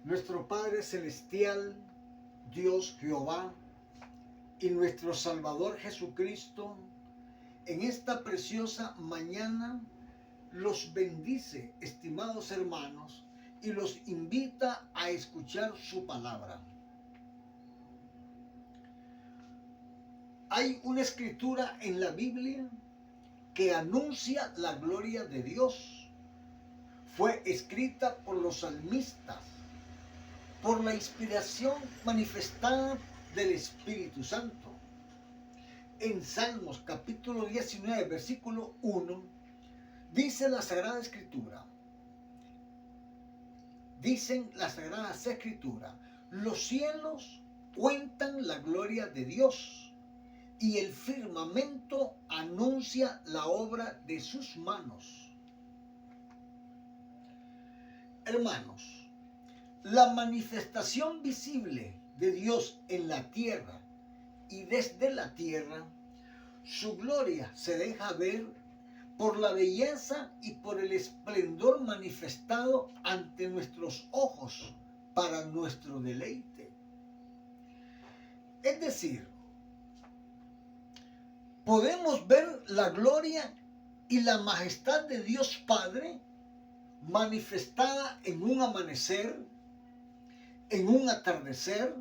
Nuestro Padre Celestial, Dios Jehová y nuestro Salvador Jesucristo, en esta preciosa mañana los bendice, estimados hermanos, y los invita a escuchar su palabra. Hay una escritura en la Biblia que anuncia la gloria de Dios. Fue escrita por los salmistas, por la inspiración manifestada del Espíritu Santo. En Salmos capítulo 19, versículo 1, dice la Sagrada Escritura, dicen las Sagradas Escrituras, los cielos cuentan la gloria de Dios y el firmamento anuncia la obra de sus manos. Hermanos, la manifestación visible de Dios en la tierra y desde la tierra, su gloria se deja ver por la belleza y por el esplendor manifestado ante nuestros ojos para nuestro deleite. Es decir, podemos ver la gloria y la majestad de Dios Padre manifestada en un amanecer, en un atardecer,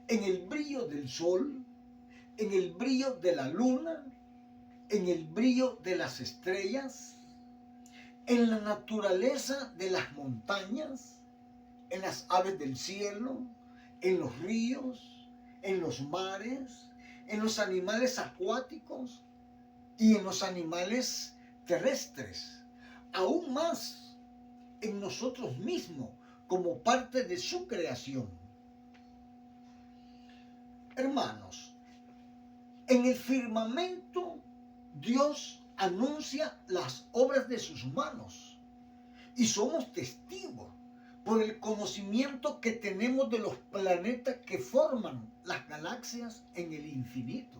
en el brillo del sol, en el brillo de la luna, en el brillo de las estrellas, en la naturaleza de las montañas, en las aves del cielo, en los ríos, en los mares, en los animales acuáticos y en los animales terrestres, aún más en nosotros mismos como parte de su creación. Hermanos, en el firmamento Dios anuncia las obras de sus manos y somos testigos por el conocimiento que tenemos de los planetas que forman las galaxias en el infinito.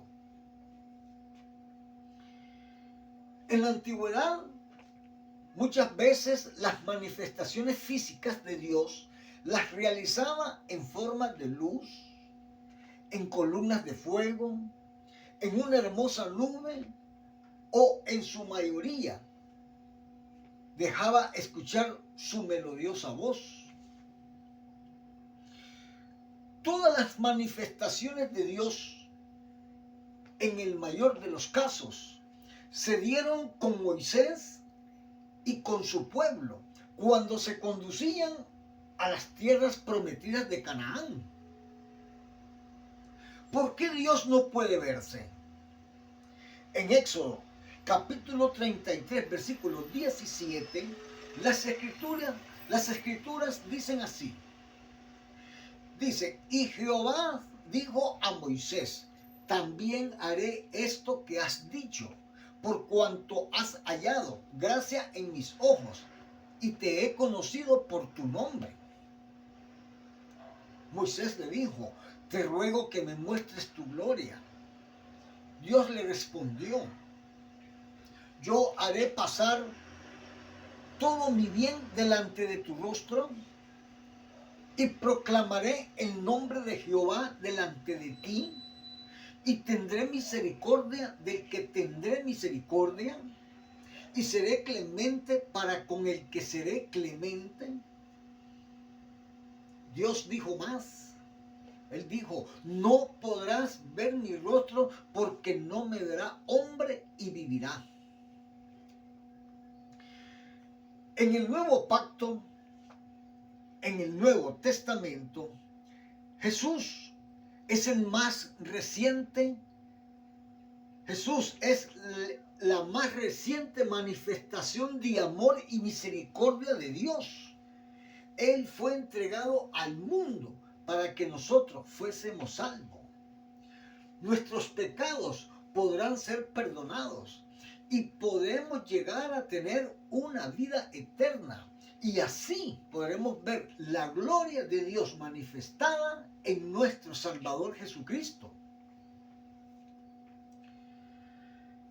En la antigüedad, muchas veces las manifestaciones físicas de Dios las realizaba en forma de luz, en columnas de fuego, en una hermosa nube o en su mayoría dejaba escuchar su melodiosa voz. Todas las manifestaciones de Dios, en el mayor de los casos, se dieron con Moisés y con su pueblo cuando se conducían a las tierras prometidas de Canaán. ¿Por qué Dios no puede verse? En Éxodo capítulo 33, versículo 17, las escrituras dicen así. Dice, y Jehová dijo a Moisés, también haré esto que has dicho, por cuanto has hallado gracia en mis ojos, y te he conocido por tu nombre. Moisés le dijo, te ruego que me muestres tu gloria. Dios le respondió, yo haré pasar todo mi bien delante de tu rostro y proclamaré el nombre de Jehová delante de ti y tendré misericordia del que tendré misericordia y seré clemente para con el que seré clemente. Dios dijo más. Él dijo, no podrás ver mi rostro porque no me verá hombre y vivirá. En el Nuevo Pacto, en el Nuevo Testamento, Jesús es el más reciente. Jesús es la más reciente manifestación de amor y misericordia de Dios. Él fue entregado al mundo para que nosotros fuésemos salvos. Nuestros pecados podrán ser perdonados y podremos llegar a tener una vida eterna. Y así podremos ver la gloria de Dios manifestada en nuestro Salvador Jesucristo.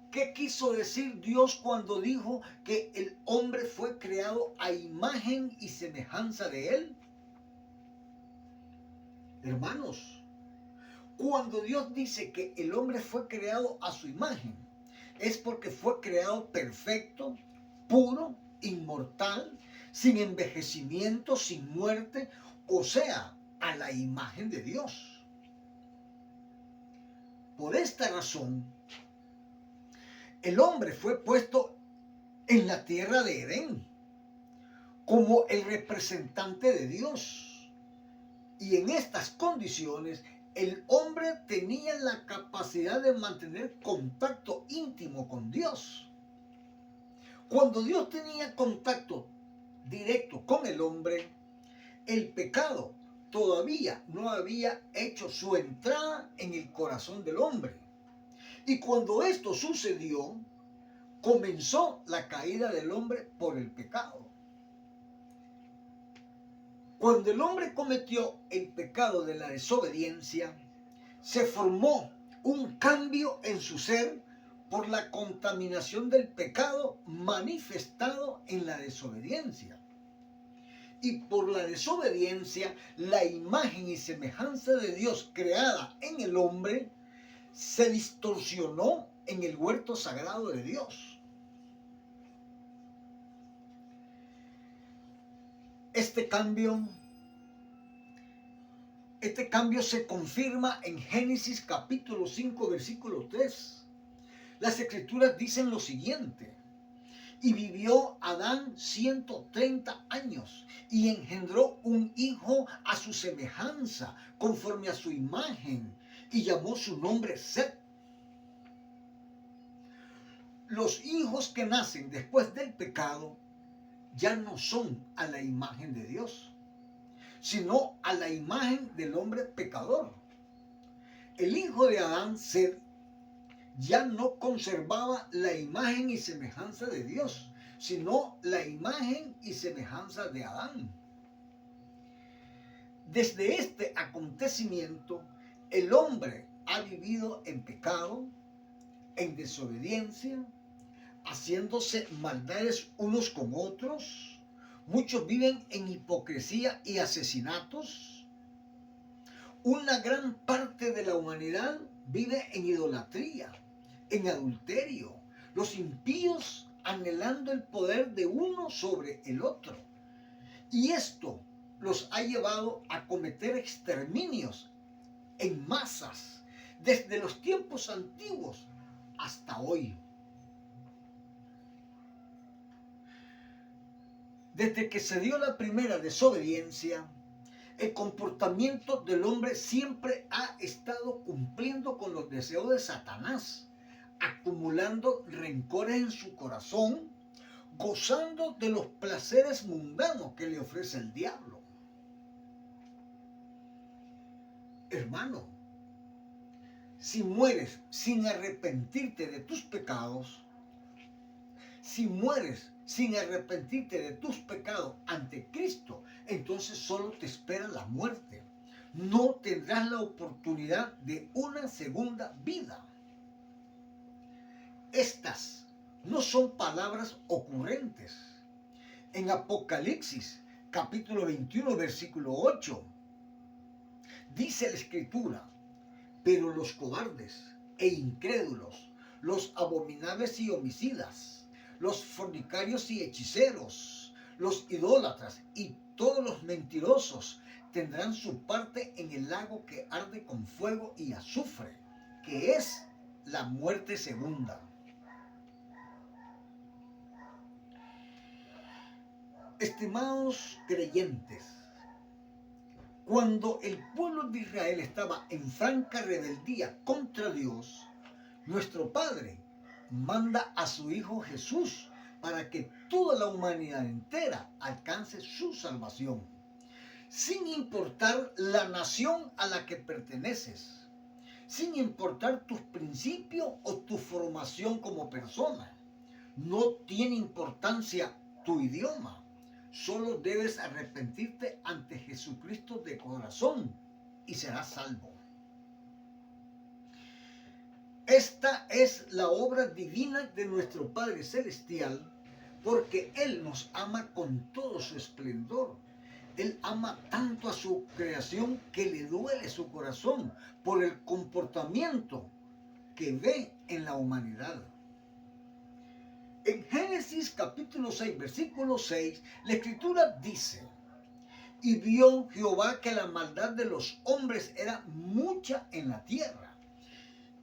¿Qué quiso decir Dios cuando dijo que el hombre fue creado a imagen y semejanza de Él? Hermanos, cuando Dios dice que el hombre fue creado a su imagen, es porque fue creado perfecto, puro, inmortal, sin envejecimiento, sin muerte, o sea, a la imagen de Dios. Por esta razón, el hombre fue puesto en la tierra de Edén como el representante de Dios. Y en estas condiciones, el hombre tenía la capacidad de mantener contacto íntimo con Dios. Cuando Dios tenía contacto directo con el hombre, el pecado todavía no había hecho su entrada en el corazón del hombre. Y cuando esto sucedió, comenzó la caída del hombre por el pecado. Cuando el hombre cometió el pecado de la desobediencia, se formó un cambio en su ser por la contaminación del pecado manifestado en la desobediencia. Y por la desobediencia, la imagen y semejanza de Dios creada en el hombre se distorsionó en el huerto sagrado de Dios. Este cambio se confirma en Génesis capítulo 5, versículo 3. Las escrituras dicen lo siguiente: y vivió Adán 130 años y engendró un hijo a su semejanza, conforme a su imagen, y llamó su nombre Set. Los hijos que nacen después del pecado ya no son a la imagen de Dios, sino a la imagen del hombre pecador. El hijo de Adán, Set, ya no conservaba la imagen y semejanza de Dios, sino la imagen y semejanza de Adán. Desde este acontecimiento, el hombre ha vivido en pecado, en desobediencia, haciéndose maldades unos con otros. Muchos viven en hipocresía y asesinatos. Una gran parte de la humanidad vive en idolatría, en adulterio. Los impíos anhelando el poder de uno sobre el otro. Y esto los ha llevado a cometer exterminios en masas, desde los tiempos antiguos hasta hoy. Desde que se dio la primera desobediencia, el comportamiento del hombre siempre ha estado cumpliendo con los deseos de Satanás, acumulando rencores en su corazón, gozando de los placeres mundanos que le ofrece el diablo. Hermano, si mueres sin arrepentirte de tus pecados, si mueres sin arrepentirte de tus pecados ante Cristo, entonces solo te espera la muerte. No tendrás la oportunidad de una segunda vida. Estas no son palabras ocurrentes. En Apocalipsis, capítulo 21, versículo 8, dice la Escritura: pero los cobardes e incrédulos, los abominables y homicidas, los fornicarios y hechiceros, los idólatras y todos los mentirosos tendrán su parte en el lago que arde con fuego y azufre, que es la muerte segunda. Estimados creyentes, cuando el pueblo de Israel estaba en franca rebeldía contra Dios, nuestro Padre manda a su Hijo Jesús para que toda la humanidad entera alcance su salvación, sin importar la nación a la que perteneces, sin importar tus principios o tu formación como persona. No tiene importancia tu idioma. Solo debes arrepentirte ante Jesucristo de corazón y serás salvo. Esta es la obra divina de nuestro Padre Celestial, porque Él nos ama con todo su esplendor. Él ama tanto a su creación que le duele su corazón por el comportamiento que ve en la humanidad. En Génesis capítulo 6, versículo 6, la escritura dice: y vio Jehová que la maldad de los hombres era mucha en la tierra,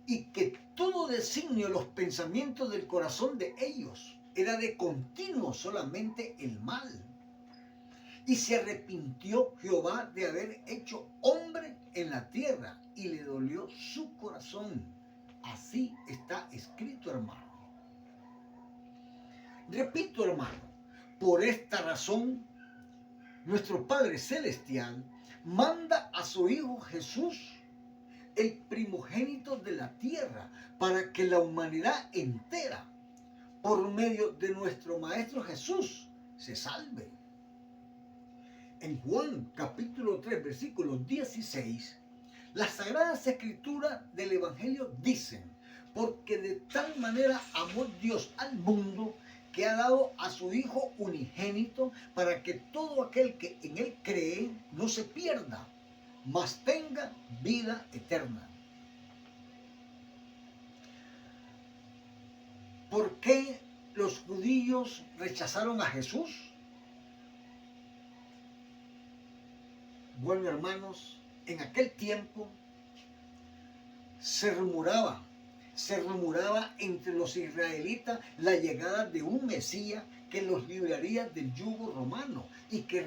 y que todo designio, los pensamientos del corazón de ellos, era de continuo solamente el mal. Y se arrepintió Jehová de haber hecho hombre en la tierra, y le dolió su corazón. Así está escrito, hermano. Repito, hermano, por esta razón, nuestro Padre Celestial manda a su Hijo Jesús, el primogénito de la tierra, para que la humanidad entera, por medio de nuestro Maestro Jesús, se salve. En Juan capítulo 3, versículo 16, las Sagradas Escrituras del Evangelio dicen: porque de tal manera amó Dios al mundo, que ha dado a su Hijo unigénito, para que todo aquel que en Él cree no se pierda, mas tenga vida eterna. ¿Por qué los judíos rechazaron a Jesús? Bueno, hermanos, en aquel tiempo se rumoraba entre los israelitas la llegada de un Mesías que los libraría del yugo romano y que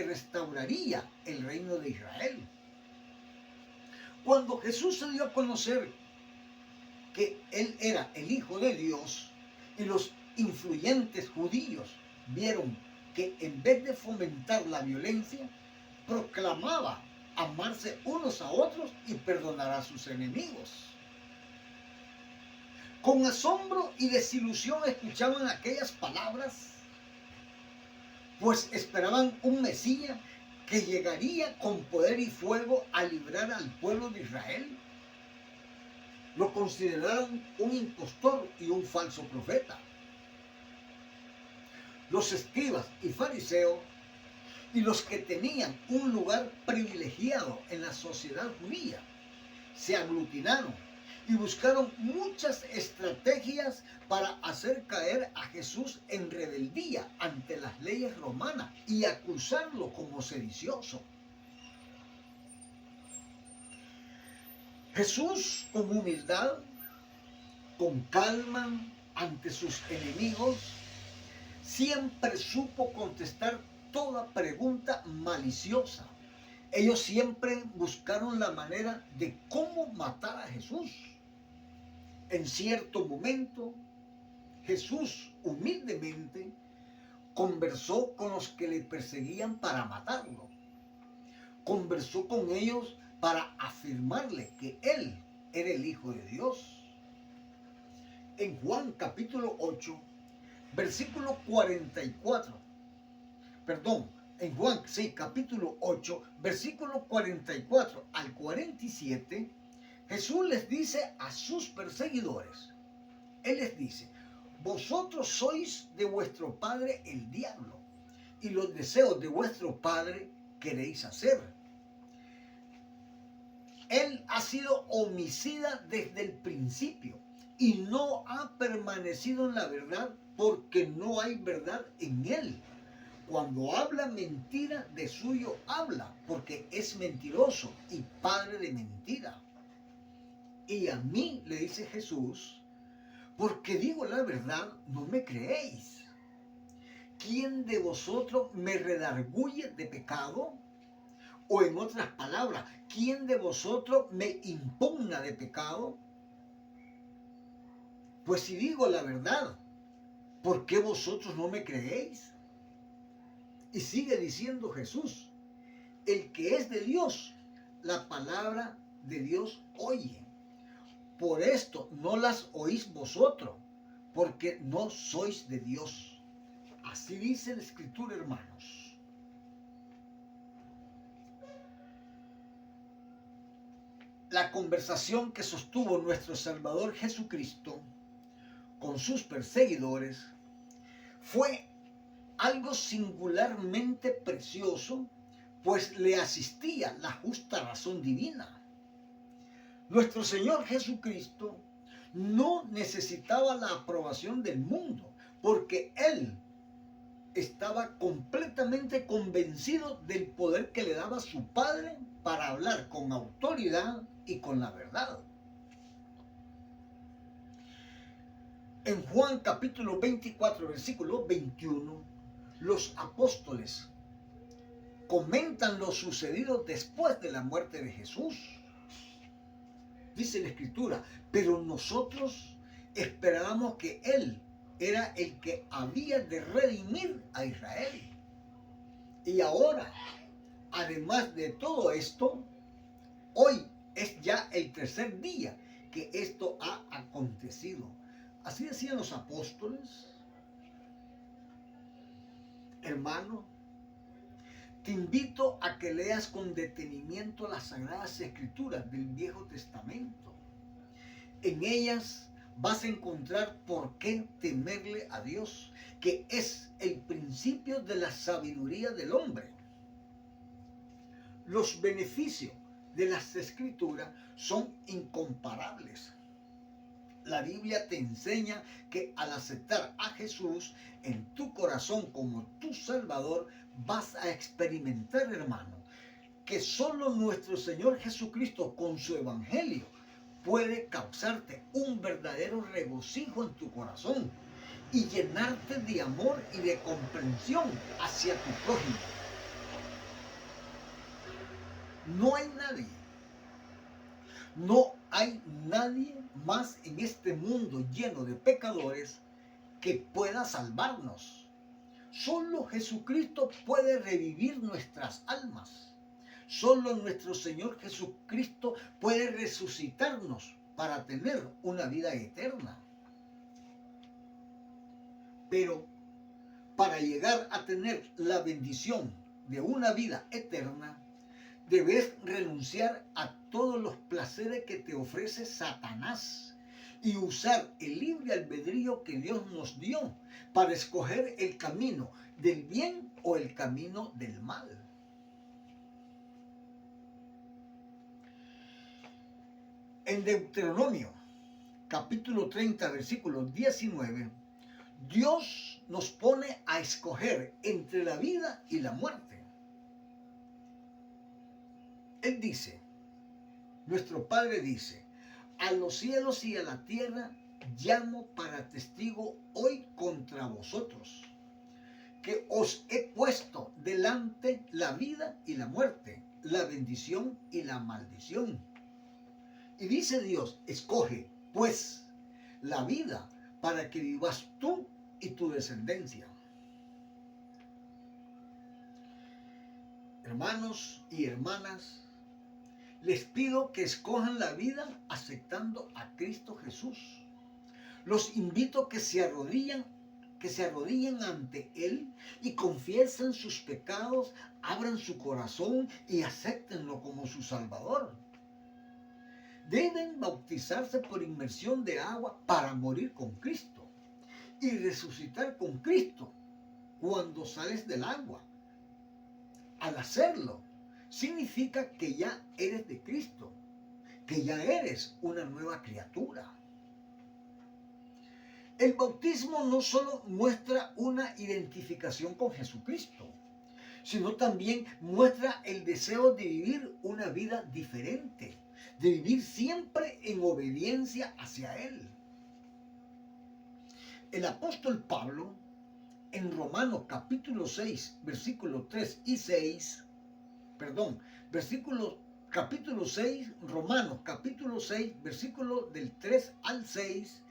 restauraría el reino de Israel. Cuando Jesús se dio a conocer que Él era el Hijo de Dios, y los influyentes judíos vieron que en vez de fomentar la violencia, proclamaba amarse unos a otros y perdonar a sus enemigos. Con asombro y desilusión escuchaban aquellas palabras, pues esperaban un Mesías que llegaría con poder y fuego a librar al pueblo de Israel. Lo consideraron un impostor y un falso profeta. Los escribas y fariseos, y los que tenían un lugar privilegiado en la sociedad judía, se aglutinaron y buscaron muchas estrategias para hacer caer a Jesús en rebeldía ante las leyes romanas y acusarlo como sedicioso. Jesús, con humildad, con calma ante sus enemigos, siempre supo contestar toda pregunta maliciosa. Ellos siempre buscaron la manera de cómo matar a Jesús. En cierto momento, Jesús humildemente conversó con los que le perseguían para matarlo. Conversó con ellos para afirmarle que Él era el Hijo de Dios. En Juan capítulo 8, versículo 44, en Juan, capítulo 8, versículo 44 al 47, Jesús les dice a sus perseguidores, Él les dice: vosotros sois de vuestro padre el diablo, y los deseos de vuestro padre queréis hacer. Él ha sido homicida desde el principio y no ha permanecido en la verdad, porque no hay verdad en él. Cuando habla mentira, de suyo habla, porque es mentiroso y padre de mentira. Y a mí, le dice Jesús, porque digo la verdad, no me creéis. ¿Quién de vosotros me redarguye de pecado? O en otras palabras, ¿quién de vosotros me impugna de pecado? Pues si digo la verdad, ¿por qué vosotros no me creéis? Y sigue diciendo Jesús: el que es de Dios, la palabra de Dios oye. Por esto no las oís vosotros, porque no sois de Dios. Así dice la Escritura, hermanos. La conversación que sostuvo nuestro Salvador Jesucristo con sus perseguidores fue algo singularmente precioso, pues le asistía la justa razón divina. Nuestro Señor Jesucristo no necesitaba la aprobación del mundo, porque Él estaba completamente convencido del poder que le daba su Padre para hablar con autoridad y con la verdad. En Juan capítulo 24, versículo 21, los apóstoles comentan lo sucedido después de la muerte de Jesús. Dice la Escritura, pero nosotros esperábamos que Él era el que había de redimir a Israel. Y ahora, además de todo esto, hoy es ya el tercer día que esto ha acontecido. Así decían los apóstoles. Hermano, te invito a que leas con detenimiento las Sagradas Escrituras del Viejo Testamento. En ellas vas a encontrar por qué temerle a Dios, que es el principio de la sabiduría del hombre. Los beneficios de las Escrituras son incomparables. La Biblia te enseña que al aceptar a Jesús en tu corazón como tu Salvador, vas a experimentar, hermano, que solo nuestro Señor Jesucristo con su Evangelio puede causarte un verdadero regocijo en tu corazón y llenarte de amor y de comprensión hacia tu prójimo. No hay nadie más en este mundo lleno de pecadores que pueda salvarnos. Solo Jesucristo puede revivir nuestras almas. Solo nuestro Señor Jesucristo puede resucitarnos para tener una vida eterna. Pero para llegar a tener la bendición de una vida eterna, debes renunciar a todos los placeres que te ofrece Satanás y usar el libre albedrío que Dios nos dio para escoger el camino del bien o el camino del mal. En Deuteronomio, capítulo 30, versículo 19, Dios nos pone a escoger entre la vida y la muerte. Él dice, nuestro Padre dice, a los cielos y a la tierra llamo para testigo hoy contra vosotros, que os he puesto delante la vida y la muerte, la bendición y la maldición. Y dice Dios, escoge pues la vida para que vivas tú y tu descendencia. Hermanos y hermanas, les pido que escojan la vida aceptando a Cristo Jesús. Los invito a que se arrodillen ante Él y confiesen sus pecados, abran su corazón y acéptenlo como su Salvador. Deben bautizarse por inmersión de agua para morir con Cristo y resucitar con Cristo cuando sales del agua. Al hacerlo, significa que ya eres de Cristo, que ya eres una nueva criatura. El bautismo no solo muestra una identificación con Jesucristo, sino también muestra el deseo de vivir una vida diferente, de vivir siempre en obediencia hacia Él. El apóstol Pablo, en Romanos capítulo 6, versículos 3 y 6, capítulo 6, Romanos capítulo 6, versículo del 3 al 6,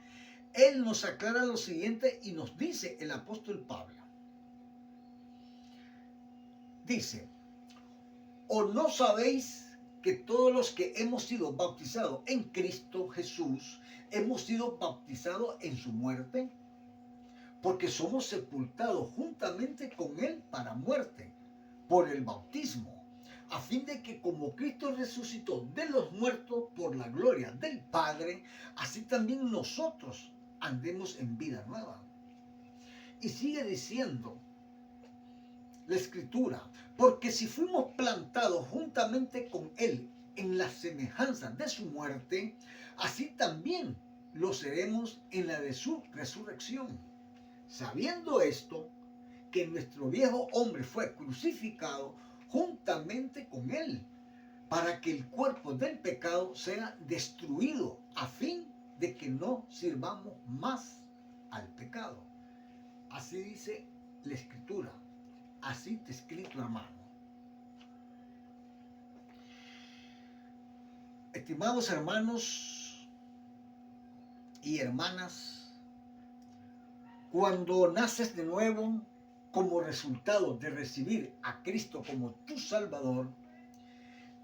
él nos aclara lo siguiente y nos dice el apóstol Pablo. Dice, ¿o no sabéis que todos los que hemos sido bautizados en Cristo Jesús, hemos sido bautizados en su muerte? Porque somos sepultados juntamente con Él para muerte, por el bautismo, a fin de que como Cristo resucitó de los muertos por la gloria del Padre, así también nosotros andemos en vida nueva. Y sigue diciendo la escritura, porque si fuimos plantados juntamente con Él en la semejanza de su muerte, así también lo seremos en la de su resurrección. Sabiendo esto, que nuestro viejo hombre fue crucificado juntamente con Él, para que el cuerpo del pecado sea destruido, a fin de que no sirvamos más al pecado. Así dice la escritura, así está escrito, hermano. Estimados hermanos y hermanas, cuando naces de nuevo como resultado de recibir a Cristo como tu Salvador,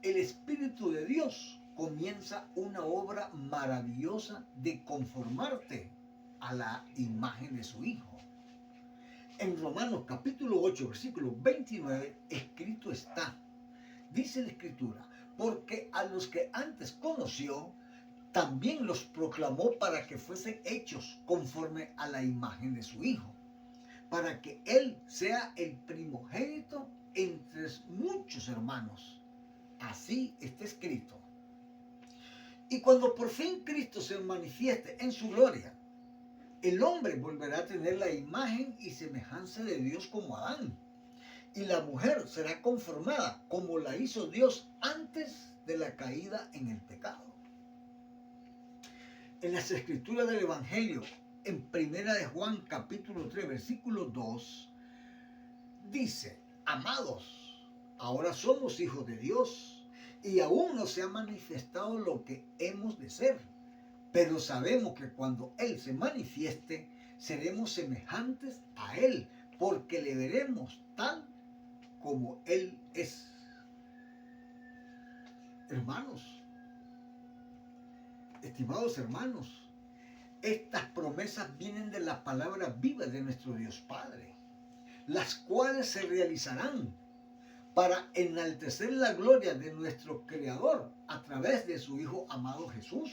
el Espíritu de Dios comienza una obra maravillosa de conformarte a la imagen de su Hijo. En Romanos capítulo 8, versículo 29, escrito está, dice la Escritura, porque a los que antes conoció, también los proclamó para que fuesen hechos conforme a la imagen de su Hijo, para que Él sea el primogénito entre muchos hermanos. Así está escrito. Y cuando por fin Cristo se manifieste en su gloria, el hombre volverá a tener la imagen y semejanza de Dios como Adán. Y la mujer será conformada como la hizo Dios antes de la caída en el pecado. En las escrituras del Evangelio, en Primera de Juan capítulo 3, versículo 2, dice, amados, ahora somos hijos de Dios y aún no se ha manifestado lo que hemos de ser, pero sabemos que cuando Él se manifieste, seremos semejantes a Él, porque le veremos tal como Él es. Hermanos, estimados hermanos, estas promesas vienen de la palabra viva de nuestro Dios Padre, las cuales se realizarán para enaltecer la gloria de nuestro Creador a través de su Hijo amado Jesús.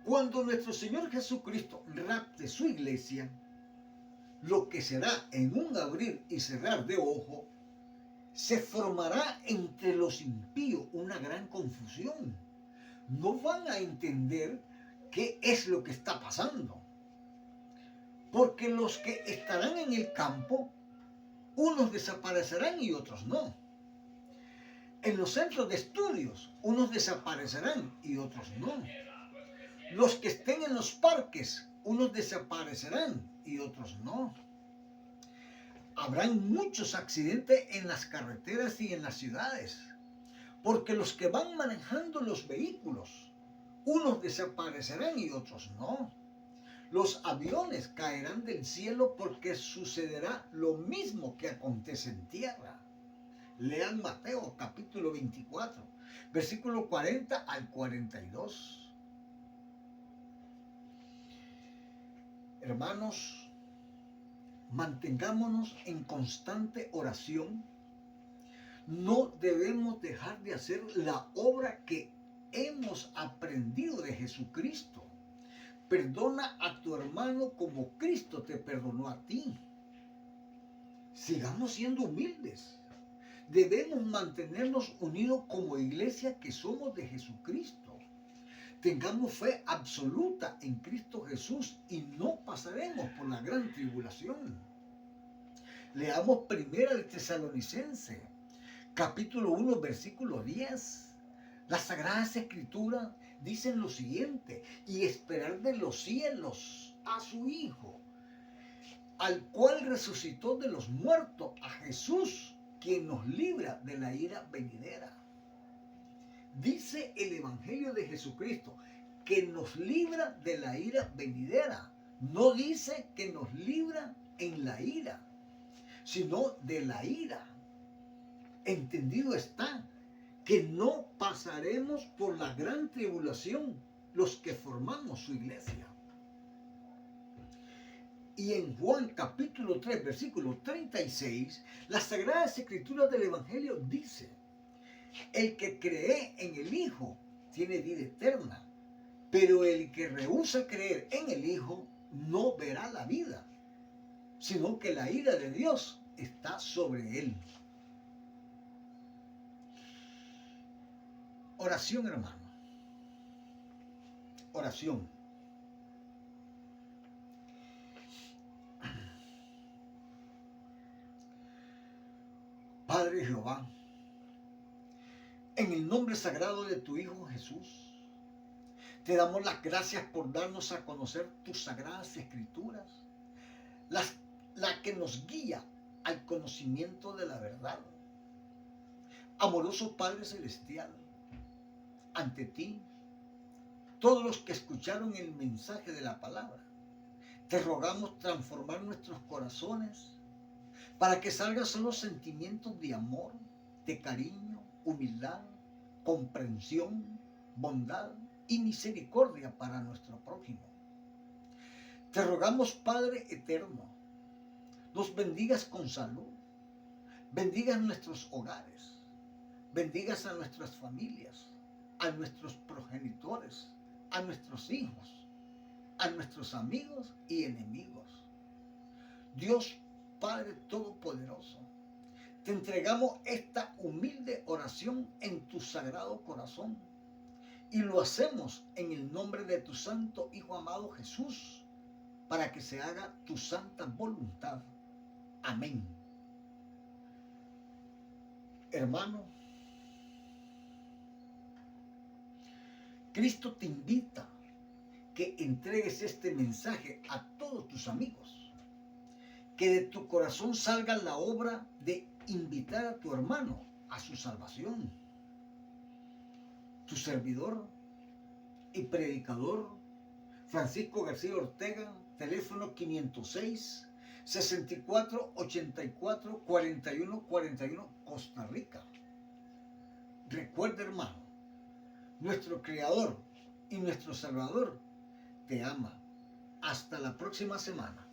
Cuando nuestro Señor Jesucristo rapte su iglesia, lo que será en un abrir y cerrar de ojo, se formará entre los impíos una gran confusión. No van a entender qué es lo que está pasando. Porque los que estarán en el campo, unos desaparecerán y otros no. En los centros de estudios, unos desaparecerán y otros no. Los que estén en los parques, unos desaparecerán y otros no. Habrán muchos accidentes en las carreteras y en las ciudades, porque los que van manejando los vehículos, unos desaparecerán y otros no. Los aviones caerán del cielo porque sucederá lo mismo que acontece en tierra. Lean Mateo capítulo 24, versículo 40 al 42. Hermanos, mantengámonos en constante oración. No debemos dejar de hacer la obra que hemos aprendido de Jesucristo. Perdona a tu hermano como Cristo te perdonó a ti. Sigamos siendo humildes. Debemos mantenernos unidos como iglesia que somos de Jesucristo. Tengamos fe absoluta en Cristo Jesús y no pasaremos por la gran tribulación. Leamos primero al Tesalonicense, capítulo 1, versículo 10. Las Sagradas Escrituras dicen lo siguiente: y esperar de los cielos a su Hijo, al cual resucitó de los muertos, a Jesús, quien nos libra de la ira venidera. Dice el Evangelio de Jesucristo que nos libra de la ira venidera. No dice que nos libra en la ira, sino de la ira. Entendido está que no pasaremos por la gran tribulación los que formamos su iglesia. Y en Juan capítulo 3, versículo 36, las Sagradas Escrituras del Evangelio dice: el que cree en el Hijo tiene vida eterna, pero el que rehúsa creer en el Hijo no verá la vida, sino que la ira de Dios está sobre él. Oración, hermano. Oración. Padre Jehová, en el nombre sagrado de tu Hijo Jesús, te damos las gracias por darnos a conocer tus sagradas escrituras, la que nos guía al conocimiento de la verdad. Amoroso Padre Celestial, ante ti, todos los que escucharon el mensaje de la palabra, te rogamos transformar nuestros corazones para que salgan solo sentimientos de amor, de cariño, humildad, comprensión, bondad y misericordia para nuestro prójimo. Te rogamos, Padre eterno, nos bendigas con salud, bendigas nuestros hogares, bendigas a nuestras familias, a nuestros progenitores, a nuestros hijos, a nuestros amigos y enemigos. Dios Padre Todopoderoso, te entregamos esta humilde oración en tu sagrado corazón y lo hacemos en el nombre de tu santo Hijo amado Jesús, para que se haga tu santa voluntad. Amén. Hermano, Cristo te invita que entregues este mensaje a todos tus amigos, que de tu corazón salga la obra de invitar a tu hermano a su salvación. Tu servidor y predicador, Francisco García Ortega, teléfono 506-6484-4141, Costa Rica. Recuerda, hermano, nuestro Creador y nuestro Salvador te ama. Hasta la próxima semana.